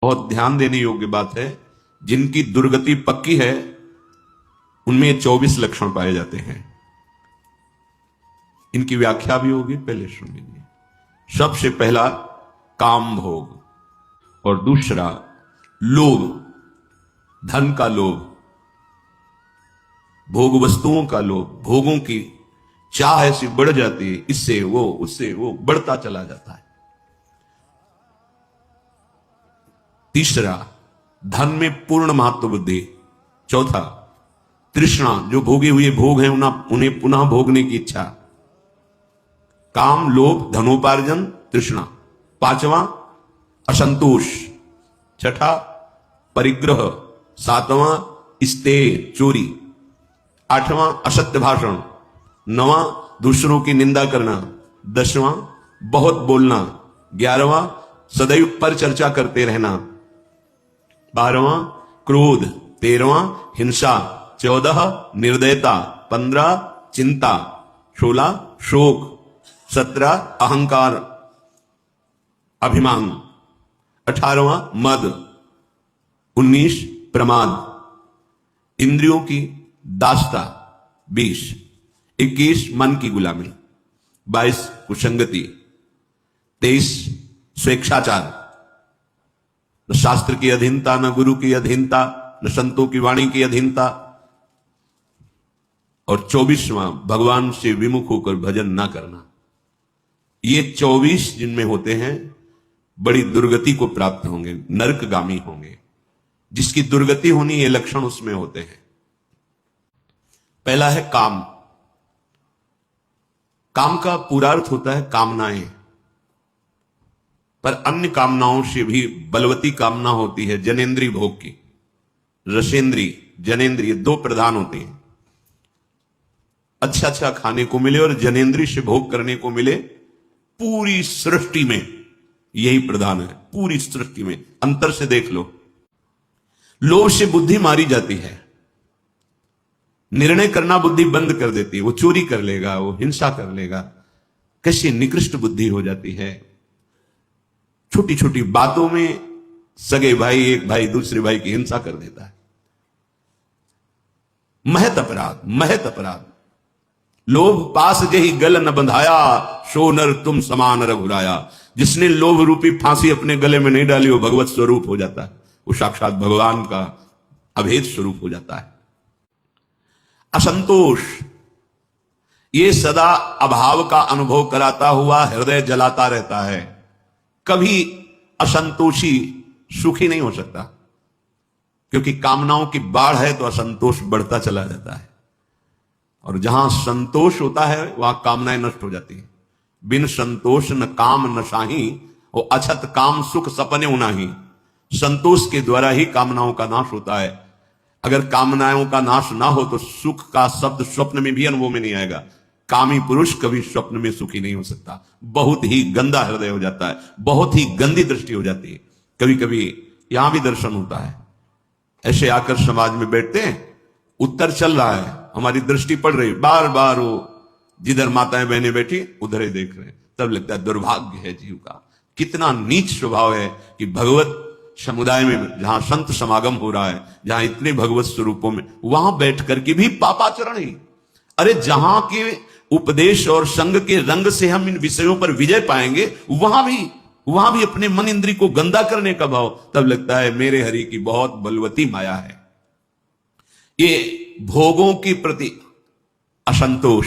बहुत ध्यान देने योग्य बात है। जिनकी दुर्गति पक्की है उनमें 24 लक्षण पाए जाते हैं। इनकी व्याख्या भी होगी, पहले सुन लीजिए। सबसे पहला काम भोग, और दूसरा लोभ, धन का लोभ, भोग वस्तुओं का लोभ, भोगों की चाह ऐसी बढ़ जाती है, इससे वो उससे वो बढ़ता चला जाता है। तीसरा धन में पूर्ण महत्व बुद्धि। चौथा तृष्णा, जो भोगे हुए भोग हैं उन्हें पुनः भोगने की इच्छा। काम, लोभ, धनोपार्जन, तृष्णा। पांचवां असंतोष। छठा परिग्रह। सातवां स्तेय, चोरी। आठवां असत्य भाषण। नवां दूसरों की निंदा करना। 10वां बहुत बोलना। 11वां सदैव पर चर्चा करते रहना। 12वां क्रोध। 13वां हिंसा। 14 निर्दयता। 15 चिंता। 16 शोक। 17 अहंकार अभिमान। 18वां मद। 19 प्रमाद। इंद्रियों की दासता। 20 21 मन की गुलामी। 22 कुसंगति। 23 स्वेच्छाचार। न शास्त्र की अधीनता, न गुरु की अधीनता, न संतों की वाणी की अधीनता। और 24वां भगवान से विमुख होकर भजन ना करना। ये 24 जिनमें होते हैं बड़ी दुर्गति को प्राप्त होंगे, नरकगामी होंगे। जिसकी दुर्गति होनी, ये लक्षण उसमें होते हैं। पहला है काम। काम का पूरा अर्थ होता है कामनाएं, पर अन्य कामनाओं से भी बलवती कामना होती है जनेन्द्रीय भोग की। रसेंद्रीय, जनेन्द्रीय, दो प्रधान होते हैं। अच्छा अच्छा खाने को मिले और जनेन्द्रीय से भोग करने को मिले। पूरी सृष्टि में यही प्रधान है, पूरी सृष्टि में। अंतर से देख लो। लोभ से बुद्धि मारी जाती है, निर्णय करना बुद्धि बंद कर देती है। वो चोरी कर लेगा, वो हिंसा कर लेगा। कैसी निकृष्ट बुद्धि हो जाती है। छोटी छोटी बातों में सगे भाई, एक भाई दूसरे भाई की हिंसा कर देता है। महत अपराध, महत अपराध। लोभ पास जही गल न बंधाया, सो नर तुम समान रघुराया। जिसने लोभ रूपी फांसी अपने गले में नहीं डाली, वो भगवत स्वरूप हो जाता है। वो साक्षात भगवान का अभेद स्वरूप हो जाता है। असंतोष, ये सदा अभाव का अनुभव कराता हुआ हृदय जलाता रहता है। कभी असंतोषी सुखी नहीं हो सकता, क्योंकि कामनाओं की बाढ़ है तो असंतोष बढ़ता चला जाता है। और जहां संतोष होता है वहां कामनाएं नष्ट हो जाती है। बिन संतोष न काम न साही, वो अछत काम सुख सपने उनाही। संतोष के द्वारा ही कामनाओं का नाश होता है। अगर कामनाओं का नाश ना हो तो सुख का शब्द स्वप्न में भी अनुभव में नहीं आएगा। कामी पुरुष कभी स्वप्न में सुखी नहीं हो सकता। बहुत ही गंदा हृदय हो जाता है, बहुत ही गंदी दृष्टि हो जाती है। कभी कभी यहां भी दर्शन होता है। ऐसे आकर समाज में बैठते हैं, उत्तर चल रहा है, हमारी दृष्टि पड़ रही, बार बार वो जिधर माताएं बहनें बैठी उधर ही देख रहे हैं। तब लगता है दुर्भाग्य है जीव का। कितना नीच स्वभाव है कि भगवत समुदाय में जहां संत समागम हो रहा है, जहां इतने भगवत स्वरूपों में, वहां बैठ करके भी पापाचरण ही। अरे जहां के उपदेश और संग के रंग से हम इन विषयों पर विजय पाएंगे, वहां भी अपने मन इंद्री को गंदा करने का भाव। तब लगता है मेरे हरि की बहुत बलवती माया है। ये भोगों के प्रति असंतोष,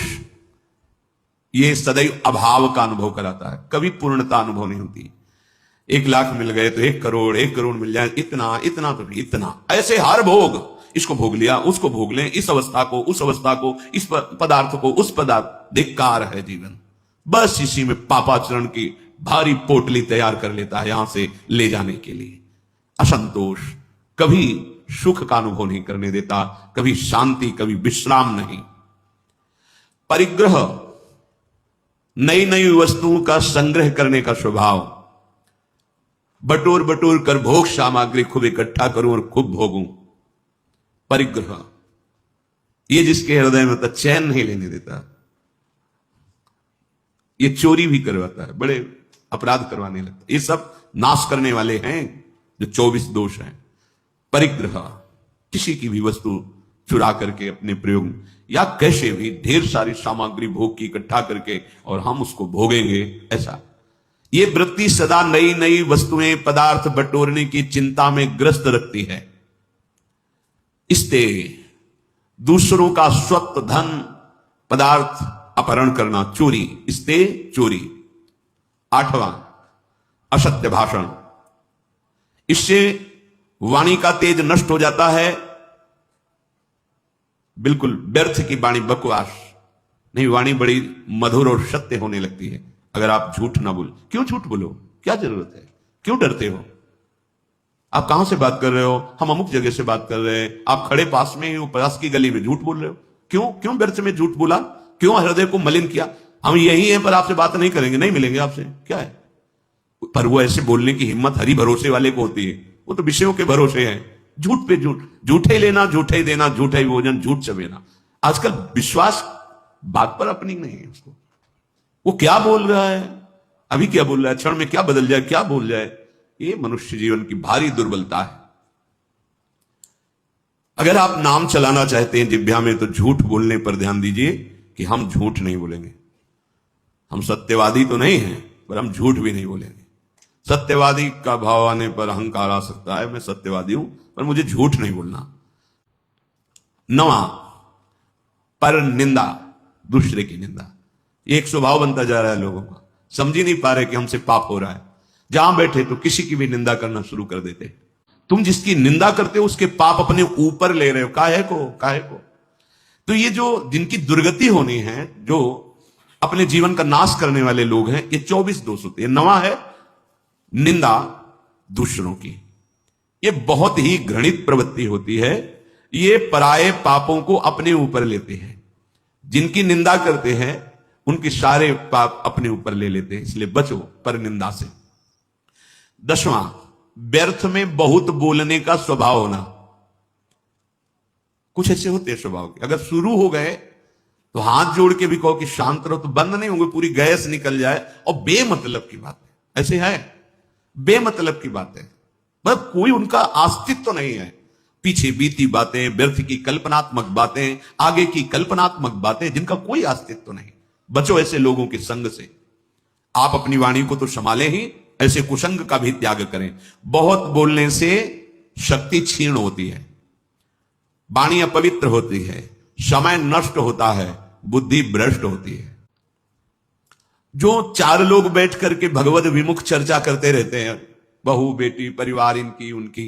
ये सदैव अभाव का अनुभव कराता है। कभी पूर्णता अनुभव नहीं होती। 1 लाख मिल गए तो 1 करोड़, 1 करोड़ मिल जाए, इतना इतना तो भी इतना। ऐसे हर भोग, इसको भोग लिया, उसको भोग लें, इस अवस्था को, उस अवस्था को, इस पदार्थ को, उस पदार्थ। धिक्कार है जीवन। बस इसी में पापाचरण की भारी पोटली तैयार कर लेता है यहां से ले जाने के लिए। असंतोष कभी सुख का अनुभव नहीं करने देता, कभी शांति, कभी विश्राम नहीं। परिग्रह, नई नई वस्तुओं का संग्रह करने का स्वभाव। बटोर बटोर कर भोग सामग्री खूब इकट्ठा करूं और खूब भोगूं। परिग्रह, ये जिसके हृदय में चैन नहीं लेने देता। ये चोरी भी करवाता है, बड़े अपराध करवाने लगता है। ये सब नाश करने वाले हैं। जो 24 दोष हैं। परिग्रह, किसी की भी वस्तु चुरा करके अपने प्रयोग, या कैसे भी ढेर सारी सामग्री भोग की इकट्ठा करके और हम उसको भोगेंगे, ऐसा। ये वृत्ति सदा नई नई वस्तुएं पदार्थ बटोरने की चिंता में ग्रस्त रखती है। इससे दूसरों का स्वत्व धन पदार्थ अपहरण करना, चोरी, इससे चोरी। 8वां, असत्य भाषण। इससे वाणी का तेज नष्ट हो जाता है। बिल्कुल व्यर्थ की वाणी, बकवास नहीं, वाणी बड़ी मधुर और सत्य होने लगती है अगर आप झूठ ना बोल। क्यों झूठ बोलो, क्या जरूरत है, क्यों डरते हो? आप कहां से बात कर रहे हो? हम अमुक जगह से बात कर रहे हैं। आप खड़े पास में ही हो, पास की गली में झूठ बोल रहे हो। क्यों क्यों व्यर्थ में झूठ बोला? क्यों हृदय को मलिन किया? हम यही हैं पर आपसे बात नहीं करेंगे, नहीं मिलेंगे आपसे, क्या है? पर वो ऐसे बोलने की हिम्मत हरि भरोसे वाले को होती है। वो तो विषयों के भरोसे है, झूठ पे झूठ, झूठे लेना, झूठे देना, झूठे भोजन, झूठ चबेना। आजकल विश्वास बात पर अपनी नहीं है उसको। वो क्या बोल रहा है, अभी क्या बोल रहा है, क्षण में क्या बदल जाए, क्या बोल जाए, ये मनुष्य जीवन की भारी दुर्बलता है। अगर आप नाम चलाना चाहते हैं जिह्वा में, तो झूठ बोलने पर ध्यान दीजिए कि हम झूठ नहीं बोलेंगे। हम सत्यवादी तो नहीं हैं, पर हम झूठ भी नहीं बोलेंगे। सत्यवादी का भाव आने पर अहंकार आ सकता है, मैं सत्यवादी हूं पर मुझे झूठ नहीं बोलना। 9वां, पर निंदा, दूसरे की निंदा। एक स्वभाव बनता जा रहा है लोगों का, समझ ही नहीं पा रहे कि हमसे पाप हो रहा है। जहां बैठे तो किसी की भी निंदा करना शुरू कर देते। तुम जिसकी निंदा करते हो उसके पाप अपने ऊपर ले रहे हो, काहे को। तो ये जो जिनकी दुर्गति होनी है, जो अपने जीवन का नाश करने वाले लोग हैं, ये 24 दोष होते हैं। 9वां है निंदा दूसरों की। ये बहुत ही घृणित प्रवृत्ति होती है। ये पराये पापों को अपने ऊपर लेते हैं। जिनकी निंदा करते हैं उनके सारे पाप अपने ऊपर ले लेते हैं, इसलिए बचो पर निंदा से। 10वां, व्यर्थ में बहुत बोलने का स्वभाव होना। कुछ ऐसे होते हैं स्वभाव के, अगर शुरू हो गए तो हाथ जोड़ के भी कहो कि शांत रहो तो बंद नहीं होंगे, पूरी गैस निकल जाए। और बेमतलब की बात है, ऐसे है, बेमतलब की बात है, मतलब कोई उनका अस्तित्व तो नहीं है। पीछे बीती बातें, व्यर्थ की कल्पनात्मक बातें, आगे की कल्पनात्मक बातें, जिनका कोई अस्तित्व नहीं। बचो ऐसे लोगों के संग से। आप अपनी वाणी को तो संभालें ही, ऐसे कुसंग का भी त्याग करें। बहुत बोलने से शक्ति क्षीण होती है, वाणी अपवित्र होती है, समय नष्ट होता है, बुद्धि भ्रष्ट होती है। जो 4 लोग बैठ करके भगवत विमुख चर्चा करते रहते हैं, बहू बेटी परिवार इनकी उनकी,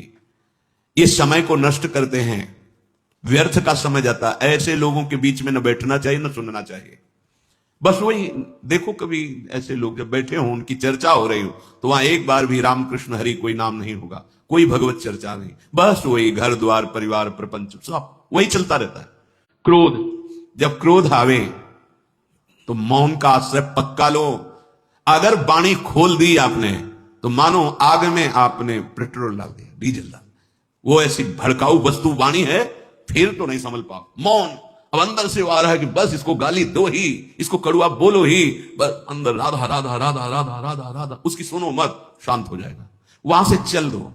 ये समय को नष्ट करते हैं, व्यर्थ का समय जाता है। ऐसे लोगों के बीच में न बैठना चाहिए न सुनना चाहिए। बस वही देखो, कभी ऐसे लोग जब बैठे हो, उनकी चर्चा हो रही हो, तो वहां एक बार भी रामकृष्ण हरि कोई नाम नहीं होगा, कोई भगवत चर्चा नहीं, बस वही घर द्वार परिवार प्रपंच सब वही चलता रहता है। क्रोध, जब क्रोध आवे तो मौन का आश्रय पक्का लो। अगर वाणी खोल दी आपने तो मानो आग में आपने पेट्रोल डाल दिया, डीजल डाल। वो ऐसी भड़काऊ वस्तु वाणी है, फिर तो नहीं संभल पाओ। मौन, अब अंदर से आ रहा है कि बस इसको गाली दो ही, इसको कड़वा बोलो ही, बस अंदर राधा राधा राधा राधा राधा राधा, उसकी सुनो मत, शांत हो जाएगा। वहां से चल दो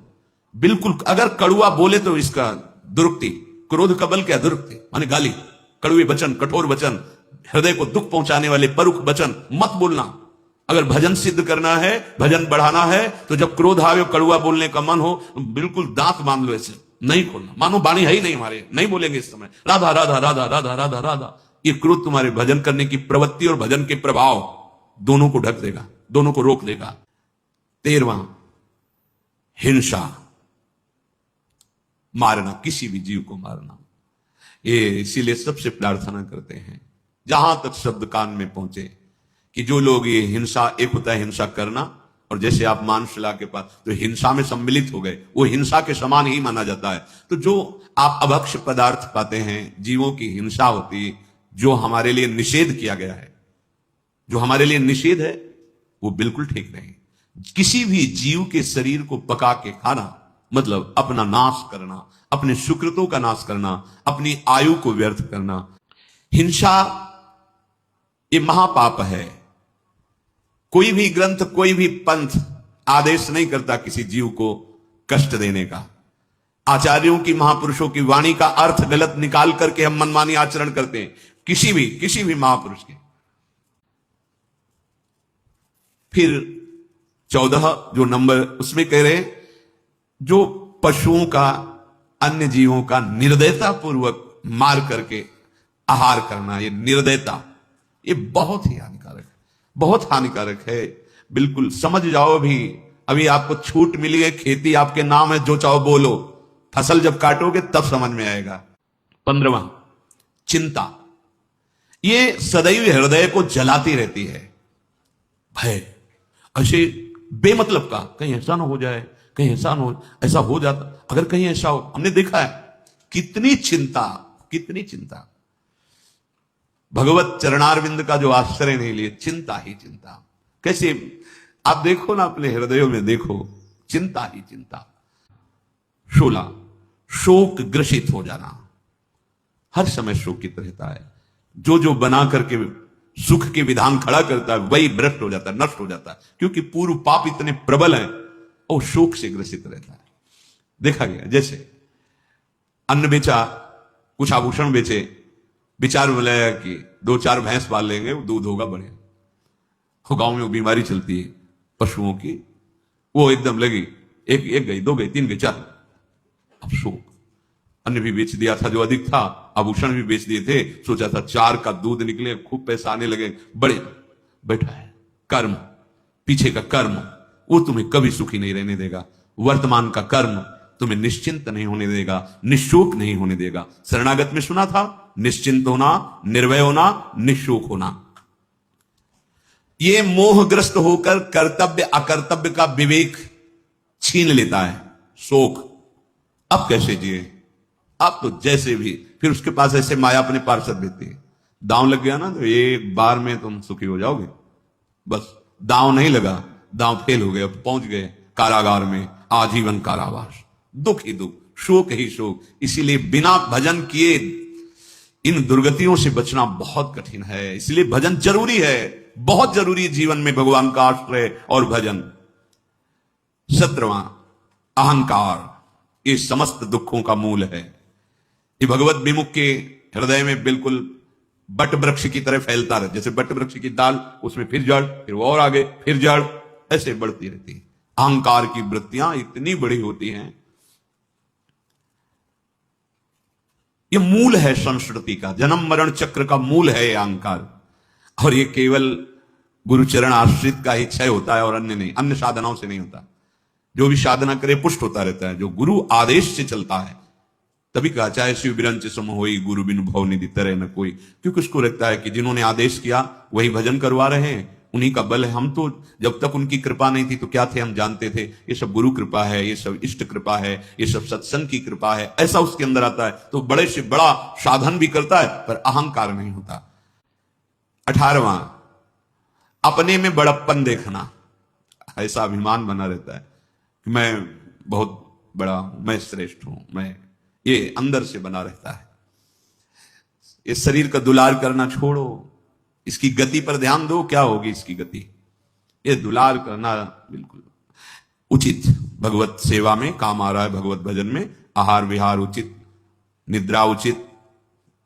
बिल्कुल। अगर कड़वा बोले तो इसका दुरुक्ति, क्रोध का बल क्या, दुरुक्ति माने गाली, कड़वे वचन, कठोर वचन, हृदय को दुख पहुंचाने वाले परुख वचन मत बोलना। अगर भजन सिद्ध करना है, भजन बढ़ाना है, तो जब क्रोध आवे, कड़वा बोलने का मन हो, तो बिल्कुल दांत बांध लो, ऐसे नहीं खोलना, मानो वाणी है ही नहीं हमारे, नहीं बोलेंगे इस समय राधा राधा राधा राधा राधा राधा। ये क्रोध तुम्हारे भजन करने की प्रवृत्ति और भजन के प्रभाव दोनों को ढक देगा, दोनों को रोक देगा। 13वां, हिंसा, मारना, किसी भी जीव को मारना। ये इसीलिए सबसे प्रार्थना करते हैं, जहां तक शब्द कान में पहुंचे, कि जो लोग ये हिंसा, एक होता है हिंसा करना, और जैसे आप मानसला के पास तो हिंसा में सम्मिलित हो गए, वो हिंसा के समान ही माना जाता है। तो जो आप अभक्ष्य पदार्थ पाते हैं, जीवों की हिंसा होती है, जो हमारे लिए निषेध किया गया है, जो हमारे लिए निषेध है, वो बिल्कुल ठीक नहीं। किसी भी जीव के शरीर को पका के खाना मतलब अपना नाश करना, अपने सुकृतों का नाश करना, अपनी आयु को व्यर्थ करना। हिंसा ये महापाप है। कोई भी ग्रंथ, कोई भी पंथ आदेश नहीं करता किसी जीव को कष्ट देने का। आचार्यों की, महापुरुषों की वाणी का अर्थ गलत निकाल करके हम मनमानी आचरण करते हैं, किसी भी महापुरुष के। फिर 14 जो नंबर उसमें कह रहे हैं, जो पशुओं का, अन्य जीवों का निर्दयता पूर्वक मार करके आहार करना, ये निर्दयता, ये बहुत ही हानिकारक है, बहुत हानिकारक है। बिल्कुल समझ जाओ। अभी आपको छूट मिली है, खेती आपके नाम है, जो चाहो बोलो, फसल जब काटोगे तब समझ में आएगा। 15वां, चिंता। ये सदैव हृदय को जलाती रहती है। भय, ऐसे बेमतलब का, कहीं ऐसा ना हो जाए, कहीं ऐसा ना हो, ऐसा हो जाता, अगर कहीं ऐसा हो। हमने देखा है कितनी चिंता, कितनी चिंता। भगवत चरणारविंद का जो आश्रय नहीं लिए, चिंता ही चिंता। कैसे आप देखो ना, अपने हृदयों में देखो, चिंता ही चिंता। 16, शोक ग्रसित हो जाना, हर समय शोकित रहता है। जो बना करके सुख के विधान खड़ा करता है वही भ्रष्ट हो जाता है, नष्ट हो जाता है, क्योंकि पूर्व पाप इतने प्रबल हैं और शोक से ग्रसित रहता है। देखा गया, जैसे अन्न बेचा, कुछ आभूषण बेचे, विचार बनाया कि 2-4 भैंस पाल लेंगे, दूध होगा बढ़िया। गांव में वो बीमारी चलती है पशुओं की, वो एकदम लगी, एक गई, 2 गई, 3 गई, 4। अब शोक। अन्न भी बेच दिया था जो अधिक था, आभूषण भी बेच दिए थे, सोचा था 4 का दूध निकले, खूब पैसा आने लगे, बड़े बैठा है। कर्म, पीछे का कर्म, वो तुम्हें कभी सुखी नहीं रहने देगा। वर्तमान का कर्म तुम्हें निश्चिंत नहीं होने देगा, निशोक नहीं होने देगा। शरणागत में सुना था, निश्चिंत होना, निर्भय होना, निशोक होना। ये मोहग्रस्त होकर कर्तव्य अकर्तव्य का विवेक छीन लेता है, शोक। अब कैसे जिए, अब तो जैसे भी। फिर उसके पास ऐसे माया अपने पार्षद देती है। दांव लग गया ना तो एक बार में तुम सुखी हो जाओगे। बस दांव नहीं लगा, दांव फेल हो गए, पहुंच गए कारागार में, आजीवन कारावास, दुख ही दुख, शोक ही शोक। इसीलिए बिना भजन किए इन दुर्गतियों से बचना बहुत कठिन है। इसलिए भजन जरूरी है, बहुत जरूरी है जीवन में, भगवान का आश्रय और भजन। 17वां, अहंकार। ये समस्त दुखों का मूल है। ये भगवत विमुख के हृदय में बिल्कुल बट वृक्ष की तरह फैलता रहे, जैसे बट वृक्ष की दाल, उसमें फिर जड़, फिर वो और आगे, फिर जड़, ऐसे बढ़ती रहती है। अहंकार की वृत्तियां इतनी बड़ी होती हैं। ये मूल है संस्कृति का, जन्म मरण चक्र का मूल है ये अहंकार। और ये केवल गुरुचरण आश्रित का ही क्षय होता है और अन्य नहीं, अन्य साधनाओं से नहीं होता। जो भी साधना करे पुष्ट होता रहता है, जो गुरु आदेश से चलता है। तभी कहा, चाहे शिव बिरंच सम होई, गुरु बिनु भव निधि तरह न कोई। क्योंकि उसको लगता है कि जिन्होंने आदेश किया वही भजन करवा रहे हैं, उन्हीं का बल है। हम तो जब तक उनकी कृपा नहीं थी तो क्या थे, हम जानते थे ये सब गुरु कृपा है, ये सब इष्ट कृपा है, ये सब सत्संग की कृपा है, ऐसा उसके अंदर आता है। तो बड़े से बड़ा साधन भी करता है पर अहंकार नहीं होता। 18वां, अपने में बड़प्पन देखना। ऐसा अभिमान बना रहता है कि मैं बहुत बड़ा हूं, मैं श्रेष्ठ हूं, मैं, ये अंदर से बना रहता है। ये शरीर का दुलार करना छोड़ो, इसकी गति पर ध्यान दो, क्या होगी इसकी गति। ये दुलार करना बिल्कुल उचित, भगवत सेवा में काम आ रहा है, भगवत भजन में आहार विहार उचित, निद्रा उचित,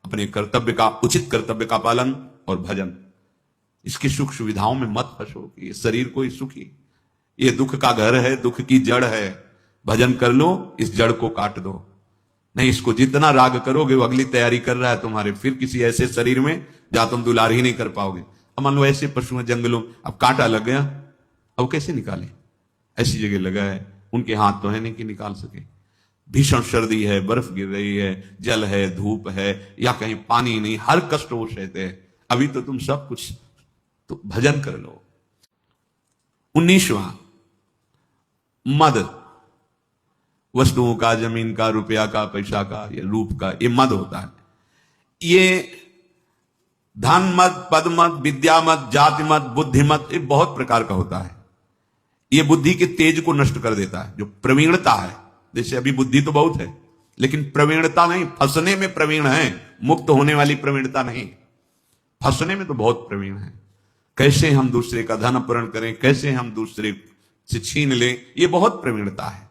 अपने कर्तव्य का, उचित कर्तव्य का पालन और भजन। इसकी सुख सुविधाओं में मत फंसो, ये शरीर कोई सुखी, ये दुख का घर है, दुख की जड़ है। भजन कर लो, इस जड़ को काट दो। नहीं, इसको जितना राग करोगे वो अगली तैयारी कर रहा है तुम्हारे, फिर किसी ऐसे शरीर में जहां तुम दुलार ही नहीं कर पाओगे। अब मान लो ऐसे पशु हैं जंगलों, अब कांटा लग गया, अब कैसे निकाले, ऐसी जगह लगा है, उनके हाथ तो है नहीं कि निकाल सके। भीषण सर्दी है, बर्फ गिर रही है, जल है, धूप है, या कहीं पानी नहीं, हर कष्ट वो सहते हैं। अभी तो तुम सब कुछ, तो भजन कर लो। 19वां, मद। वस्तुओं का, जमीन का, रुपया का, पैसा का, ये रूप का, ये मद होता है। ये धन मत, पद मत, विद्या मत, जाति मत, बुद्धि मत, ये बहुत प्रकार का होता है। ये बुद्धि के तेज को नष्ट कर देता है। जो प्रवीणता है, जैसे अभी बुद्धि तो बहुत है लेकिन प्रवीणता नहीं, फंसने में प्रवीण है, मुक्त होने वाली प्रवीणता नहीं। फंसने में तो बहुत प्रवीण है। कैसे हम दूसरे का धन अपहरण करें, कैसे हम दूसरे से छीन लें, ये बहुत प्रवीणता है।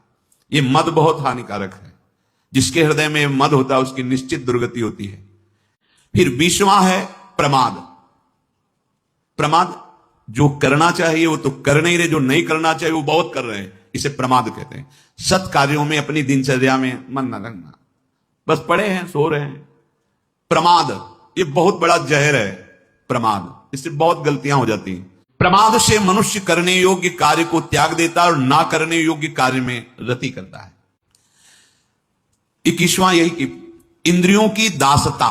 ये मद बहुत हानिकारक है। जिसके हृदय में मद होता है उसकी निश्चित दुर्गति होती है। फिर 20वां है प्रमाद। प्रमाद, जो करना चाहिए वो तो कर नहीं रहे, जो नहीं करना चाहिए वो बहुत कर रहे हैं, इसे प्रमाद कहते हैं। सत कार्यों में अपनी दिनचर्या में मन न लगना, बस पड़े हैं सो रहे हैं। प्रमाद ये बहुत बड़ा जहर है। प्रमाद, इससे बहुत गलतियां हो जाती हैं। प्रमाद से मनुष्य करने योग्य कार्य को त्याग देता है और ना करने योग्य कार्य में रति करता है। 21वां यही कि इंद्रियों की दासता।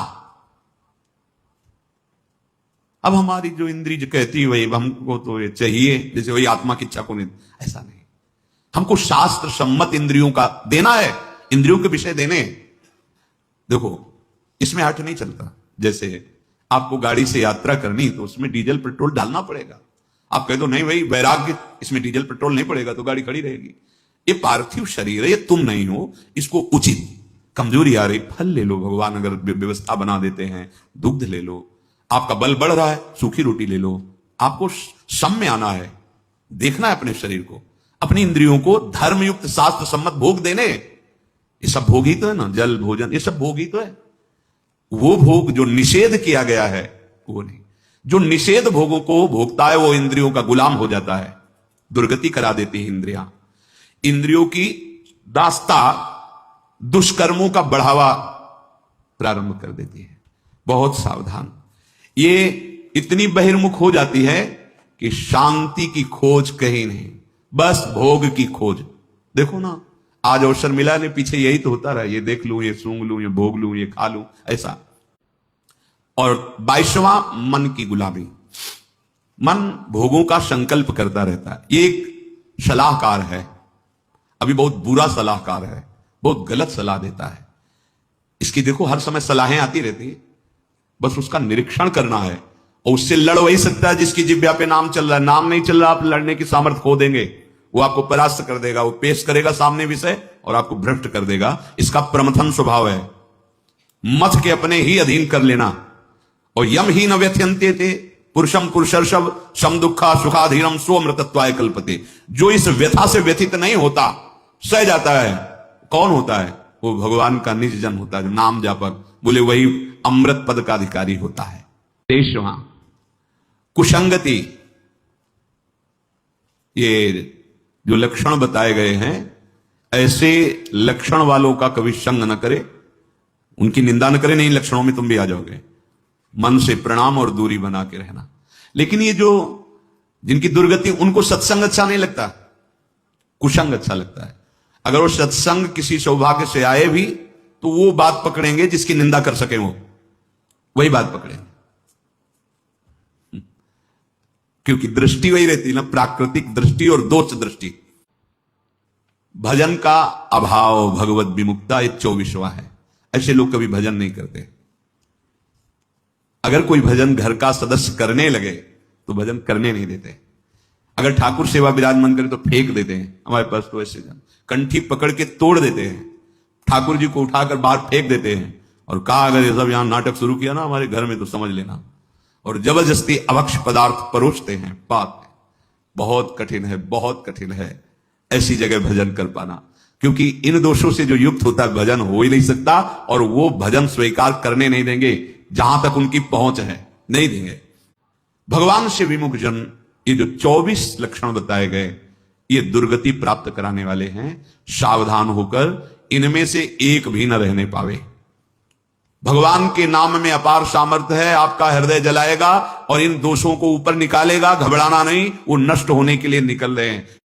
अब हमारी जो इंद्री जो कहती है वही हमको तो ये चाहिए, जैसे वही आत्मा की इच्छा को नहीं, ऐसा नहीं। हमको शास्त्र सम्मत इंद्रियों का देना है, इंद्रियों के विषय देने। देखो इसमें हट नहीं चलता। जैसे आपको गाड़ी से यात्रा करनी तो उसमें डीजल पेट्रोल डालना पड़ेगा। आप कह दो नहीं भाई वैराग्य, इसमें डीजल पेट्रोल नहीं पड़ेगा तो गाड़ी खड़ी रहेगी। ये पार्थिव शरीर है, ये तुम नहीं हो। इसको उचित, कमजोरी आ रही, फल ले लो, भगवान अगर व्यवस्था बना देते हैं, दुग्ध ले लो। आपका बल बढ़ रहा है, सूखी रोटी ले लो। आपको सम में आना है, देखना है अपने शरीर को, अपनी इंद्रियों को धर्मयुक्त शास्त्र सम्मत भोग देने। ये सब भोग ही तो है ना, जल भोजन ये सब भोग ही तो है। वो भोग जो निषेध किया गया है वो नहीं। जो निषेध भोगों को भोगता है वो इंद्रियों का गुलाम हो जाता है, दुर्गति करा देती है इंद्रियां। इंद्रियों की दास्ता दुष्कर्मों का बढ़ावा प्रारंभ कर देती है। बहुत सावधान। ये इतनी बहिर्मुख हो जाती है कि शांति की खोज कहीं नहीं, बस भोग की खोज। देखो ना, आज अवसर मिला ने, पीछे यही तो होता रहा, ये देख लूं, ये सूंघ लूं, ये भोग लूं, ये खा लूं, ऐसा। और 22वां मन की गुलामी। मन भोगों का संकल्प करता रहता है। ये एक सलाहकार है, अभी बहुत बुरा सलाहकार है, बहुत गलत सलाह देता है। इसकी देखो हर समय सलाहें आती रहती है, बस उसका निरीक्षण करना है। और उससे लड़ वही सकता है जिसकी जिब्या पे नाम चल रहा है। नाम नहीं चल रहा, आप लड़ने की सामर्थ्य खो देंगे। वो आपको परास्त कर देगा, वो पेश करेगा सामने विषय और आपको भ्रष्ट कर देगा। इसका प्रमथन स्वभाव है, मथ के अपने ही अधीन कर लेना। और यम ही न व्यथयन्ते थे पुरुषम पुरुषर्षभ सम दुखा सुखाधीनम स्वमृतत्वाय कल्पते। जो इस व्यथा से व्यथित नहीं होता, सह जाता है, कौन होता है? वो भगवान का निज जन होता है, जो नाम जापक, बोले वही अमृत पद का अधिकारी होता है। 23वां कुसंगति। ये जो लक्षण बताए गए हैं, ऐसे लक्षण वालों का कभी संग न करे, उनकी निंदा न करे, नहीं लक्षणों में तुम भी आ जाओगे। मन से प्रणाम और दूरी बना के रहना। लेकिन ये जो जिनकी दुर्गति, उनको सत्संग अच्छा नहीं लगता, कुसंग अच्छा लगता है। अगर वो सत्संग किसी सौभाग्य से आए भी तो वो बात पकड़ेंगे जिसकी निंदा कर सके, वो वही बात पकड़ेंगे, क्योंकि दृष्टि वही रहती ना, प्राकृतिक दृष्टि और दोष दृष्टि। भजन का अभाव, भगवत विमुक्ता, ये 24वां है। ऐसे लोग कभी भजन नहीं करते। अगर कोई भजन घर का सदस्य करने लगे तो भजन करने नहीं देते। अगर ठाकुर सेवा विराजमान करे तो फेंक देते हैं। हमारे पास तो ऐसे जन कंठी पकड़ के तोड़ देते हैं, ठाकुर जी को उठाकर बाहर फेंक देते हैं और कहा अगर ये सब यहां नाटक शुरू किया ना हमारे घर में तो समझ लेना। और जबरदस्ती अभक्ष पदार्थ परोसते हैं। बात बहुत कठिन है, बहुत कठिन है ऐसी जगह भजन कर पाना, क्योंकि इन दोषों से जो युक्त होता है भजन हो ही नहीं सकता। और वो भजन स्वीकार करने नहीं देंगे, जहां तक उनकी पहुंच है नहीं देंगे। भगवान से विमुख जन, ये जो 24 लक्षण बताए गए, ये दुर्गति प्राप्त कराने वाले हैं। सावधान होकर इनमें से एक भी न रहने पावे। भगवान के नाम में अपार सामर्थ्य है, आपका हृदय जलाएगा और इन दोषों को ऊपर निकालेगा। घबराना नहीं, वो नष्ट होने के लिए निकल रहे हैं।